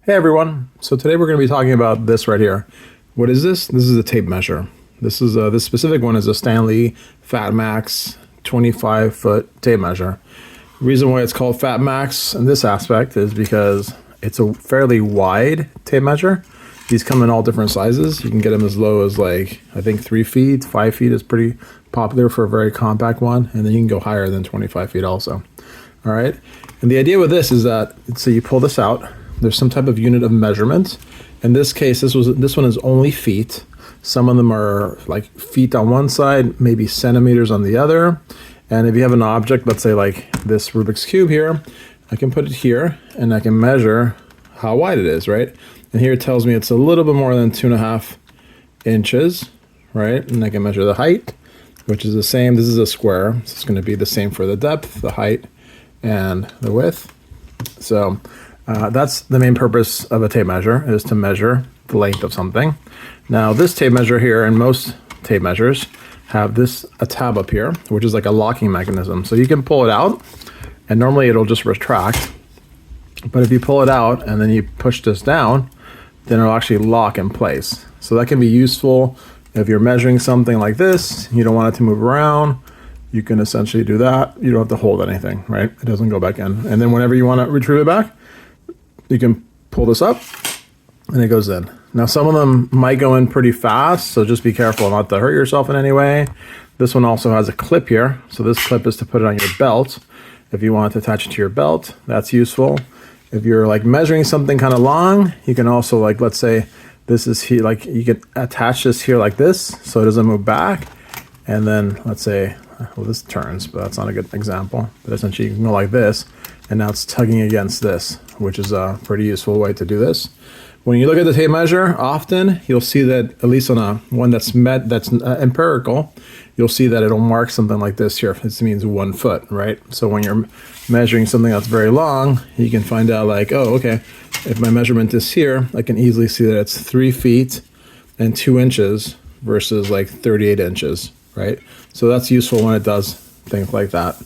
Hey everyone, so today we're going to be talking about this right here. What is this? This is a tape measure. This specific one is a Stanley FatMax 25-foot tape measure. The reason why it's called FatMax in this aspect is because it's a fairly wide tape measure. These come in all different sizes. You can get them as low as like, I think 3 feet, 5 feet is pretty popular for a very compact one. And then you can go higher than 25 feet also. All right. And the idea with this is that, so you pull this out, there's some type of unit of measurement. In this case, this one is only feet. Some of them are like feet on one side, maybe centimeters on the other. And if you have an object, let's say like this Rubik's Cube here, I can put it here and I can measure how wide it is, right? And here it tells me it's a little bit more than 2.5 inches, right? And I can measure the height, which is the same. This is a square, so it's going to be the same for the depth, the height, and the width. So that's the main purpose of a tape measure, is to measure the length of something. Now this tape measure here, and most tape measures, have a tab up here, which is like a locking mechanism. So you can pull it out, and normally it'll just retract. But if you pull it out and then you push this down, then it'll actually lock in place. So that can be useful if you're measuring something like this, you don't want it to move around. You can essentially do that. You don't have to hold anything, right? It doesn't go back in. And then whenever you want to retrieve it back, you can pull this up and it goes in. Now some of them might go in pretty fast, so just be careful not to hurt yourself in any way. This one also has a clip here. So this clip is to put it on your belt. If you want to attach it to your belt, that's useful. If you're like measuring something kind of long, you can also, like, let's say this is here, like you can attach this here like this so it doesn't move back. And then let's say, well, this turns, but that's not a good example. But essentially you can go like this, and now it's tugging against this, which is a pretty useful way to do this. When you look at the tape measure, often you'll see that, at least on one that's empirical, you'll see that it'll mark something like this here. This means 1 foot, right? So when you're measuring something that's very long, you can find out like, oh, okay, if my measurement is here, I can easily see that it's 3 feet and 2 inches versus like 38 inches, right? So that's useful when it does things like that.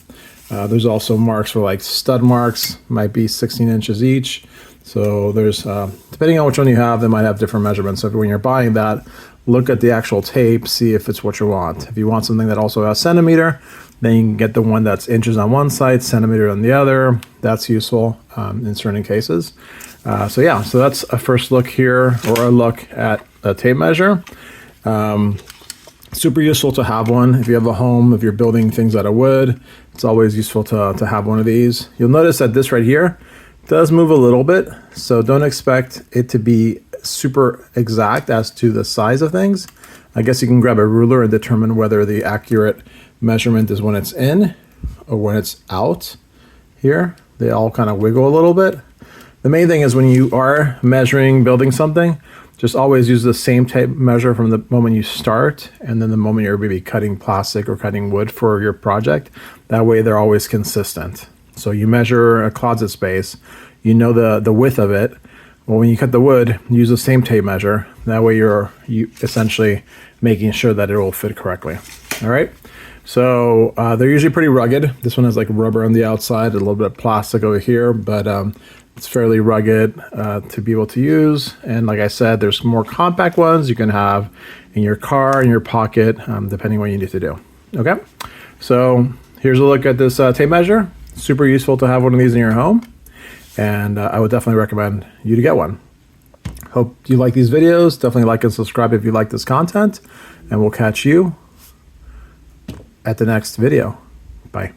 There's also marks for like stud marks, might be 16 inches each. So there's, depending on which one you have, they might have different measurements. So when you're buying that, look at the actual tape, see if it's what you want. If you want something that also has centimeter, then you can get the one that's inches on one side, centimeter on the other. That's useful in certain cases. So yeah, so that's a first look here, or a look at a tape measure. Super useful to have one. If you have a home, if you're building things out of wood, it's always useful to have one of these. You'll notice that this right here does move a little bit, so don't expect it to be super exact as to the size of things. I guess you can grab a ruler and determine whether the accurate measurement is when it's in or when it's out. Here, they all kind of wiggle a little bit. The main thing is when you are measuring, building something, just always use the same tape measure from the moment you start and then the moment you're maybe cutting plastic or cutting wood for your project. That way they're always consistent. So you measure a closet space, you know the width of it. Well, when you cut the wood, use the same tape measure. That way you're essentially making sure that it will fit correctly. All right. So they're usually pretty rugged. This one has like rubber on the outside, a little bit of plastic over here, but it's fairly rugged to be able to use. And like I said, there's more compact ones you can have in your car, in your pocket, depending what you need to do. Okay. So here's a look at this tape measure. Super useful to have one of these in your home. And I would definitely recommend you to get one. Hope you like these videos. Definitely like and subscribe if you like this content. And we'll catch you at the next video. Bye.